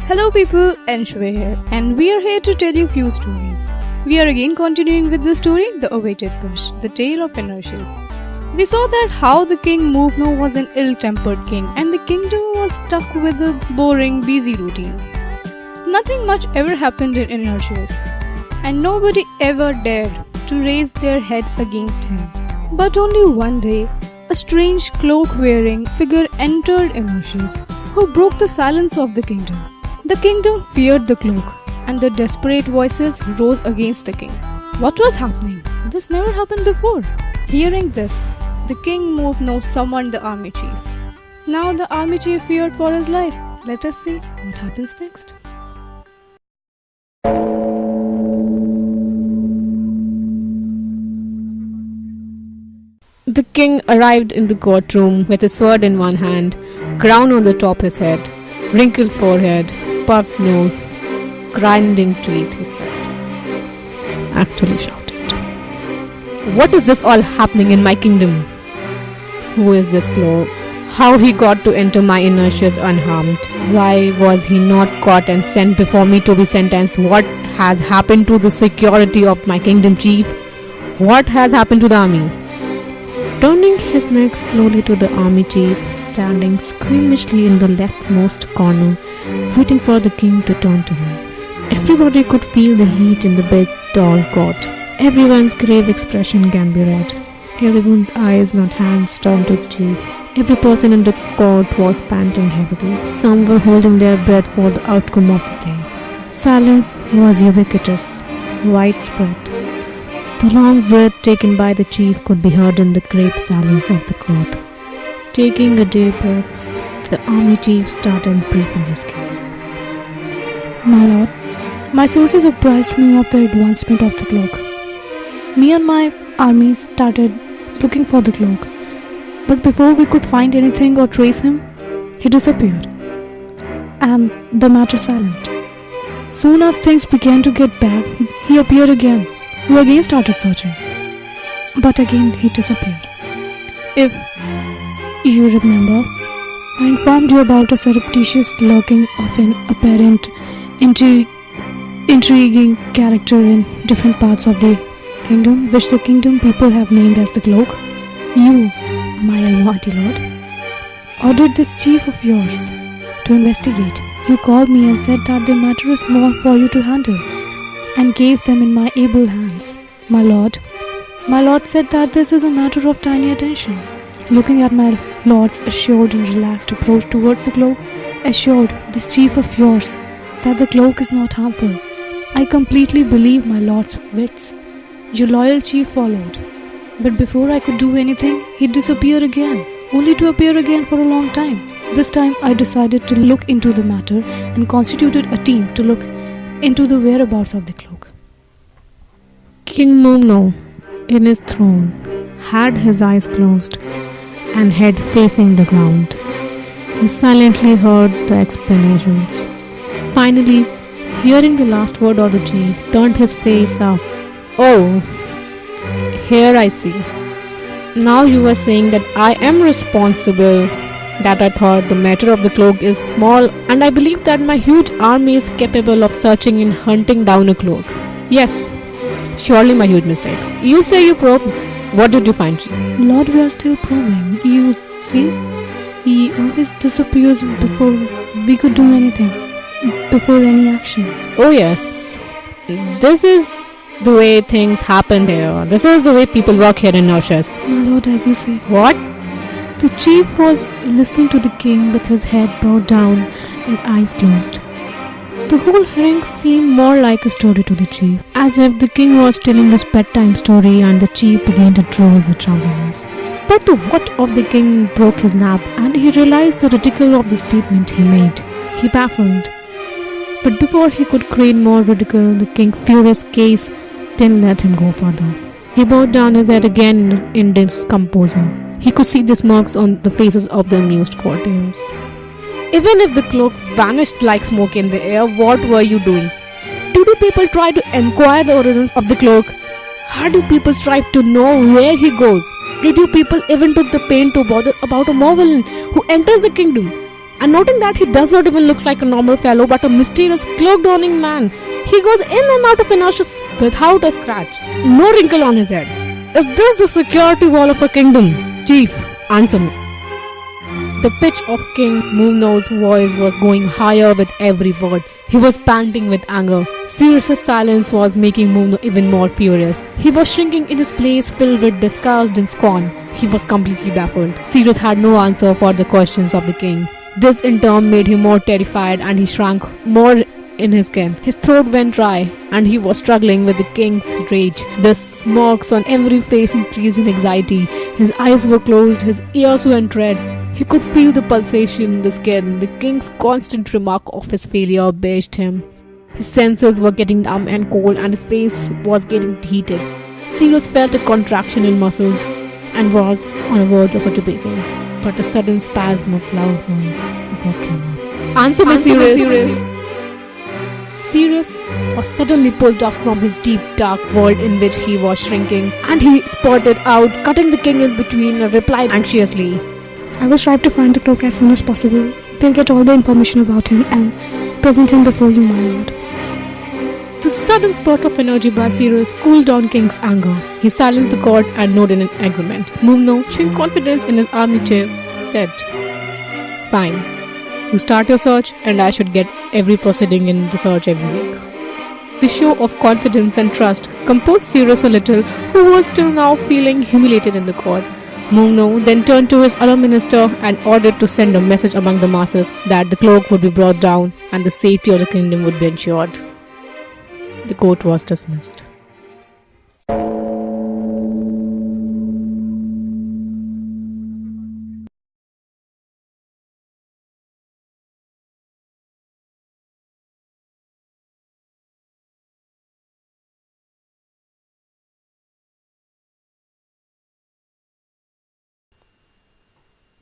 Hello people, enshuae here, and we are here to tell you few stories. We are again continuing with the story, The Awaited Push, the tale of Inertius. We saw that how the king Movno was an ill-tempered king and the kingdom was stuck with a boring, busy routine. Nothing much ever happened in Inertius, and nobody ever dared to raise their head against him. But only one day, a strange cloak-wearing figure entered Inertius, who broke the silence of the kingdom. The kingdom feared the cloak, and the desperate voices rose against the king. What was happening? This never happened before. Hearing this, the king Movno summoned the army chief. Now the army chief feared for his life. Let us see what happens next. The king arrived in the courtroom with a sword in one hand, crown on the top of his head, wrinkled forehead, puffed nose, grinding teeth, he said. Actually shouted. What is this all happening in my kingdom? Who is this Cloak? How he got to enter my Inertius unharmed? Why was he not caught and sent before me to be sentenced? What has happened to the security of my kingdom chief? What has happened to the army? Turning his neck slowly to the army chief, standing squeamishly in the leftmost corner, waiting for the king to turn to him. Everybody could feel the heat in the big, tall court. Everyone's grave expression can be read. Everyone's eyes, not hands, turned to the chief. Every person in the court was panting heavily. Some were holding their breath for the outcome of the day. Silence was ubiquitous, widespread. The long breath taken by the chief could be heard in the great silence of the court. Taking a deep breath, the army chief started briefing his case. My lord, my sources apprised me of the advancement of the cloak. Me and my army started looking for the cloak, but before we could find anything or trace him, he disappeared, and the matter silenced. Soon as things began to get bad, he appeared again. We again started searching, but again he disappeared. If you remember, I informed you about a surreptitious lurking of an apparent intriguing character in different parts of the kingdom, which the kingdom people have named as the Cloak. You, my almighty lord, ordered this chief of yours to investigate. You called me and said that the matter is small for you to handle, and gave them in my able hands. My lord said that this is a matter of tiny attention. Looking at my lord's assured and relaxed approach towards the cloak, assured this chief of yours that the cloak is not harmful, I completely believe my lord's wits. Your loyal chief followed, but before I could do anything, he disappeared again, only to appear again for a long time. This time I decided to look into the matter and constituted a team to look into the whereabouts of the cloak. King Movno, in his throne, had his eyes closed and head facing the ground. He silently heard the explanations. Finally, hearing the last word of the chief, turned his face up. Oh, here I see. Now you were saying that I am responsible, that I thought the matter of the cloak is small, and I believe that my huge army is capable of searching and hunting down a cloak. Yes, surely my huge mistake. You say you probe. What did you find, chief? Lord, we are still probing. You see, he always disappears before we could do anything, before any actions. Oh yes, this is the way things happen here. This is the way people work here in Inertius. My lord, as you say. What? The chief was listening to the king with his head bowed down and eyes closed. The whole hearing seemed more like a story to the chief, as if the king was telling his bedtime story and the chief began to drool with drowsiness. But the what of the king broke his nap, and he realized the ridicule of the statement he made. He baffled. But before he could create more ridicule, the king, furious case, didn't let him go further. He bowed down his head again in discomposure. He could see the smirks on the faces of the amused courtiers. Even if the cloak vanished like smoke in the air, what were you doing? Did you people try to inquire the origins of the cloak? How do people strive to know where he goes? Did you people even took the pain to bother about a Moblin who enters the kingdom? And noting that he does not even look like a normal fellow but a mysterious cloak-donning man, he goes in and out of Inertius without a scratch, no wrinkle on his head. Is this the security wall of a kingdom? Chief, answer me. The pitch of King Movno's voice was going higher with every word. He was panting with anger. Sirius's silence was making Movno even more furious. He was shrinking in his place, filled with disgust and scorn. He was completely baffled. Sirius had no answer for the questions of the king. This in turn made him more terrified, and he shrank more in his skin. His throat went dry, and he was struggling with the king's rage. The smirks on every face increased in anxiety. His eyes were closed, his ears went red. He could feel the pulsation in the skin. The king's constant remark of his failure bashed him. His senses were getting numb and cold, and his face was getting heated. Sirius felt a contraction in muscles and was on the verge of a debacle. But a sudden spasm of loud noise woke him up. Answer me, Sirius! Sirius was suddenly pulled up from his deep, dark world in which he was shrinking, and he spurted out, cutting the king in between, and replied anxiously, I will strive to find the cloak as soon as possible. We'll get all the information about him and present him before you, my lord. The sudden spurt of energy by Sirius cooled down King's anger. He silenced the court and nodded in agreement. Movno, showing confidence in his army chair, said, Fine. You start your search, and I should get every proceeding in the search every week. The show of confidence and trust composed Sirius a little, who was till now feeling humiliated in the court. Movno then turned to his other minister and ordered to send a message among the masses that the cloak would be brought down and the safety of the kingdom would be ensured. The court was dismissed.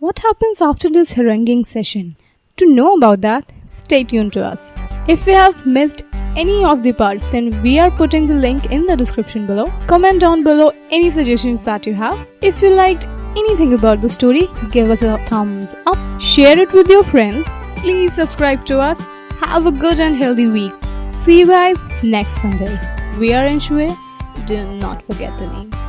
What happens after this haranguing session? To know about that, stay tuned to us. If you have missed any of the parts, then we are putting the link in the description below. Comment down below any suggestions that you have. If you liked anything about the story, give us a thumbs up. Share it with your friends. Please subscribe to us. Have a good and healthy week. See you guys next Sunday. We are enshuae. Do not forget the name.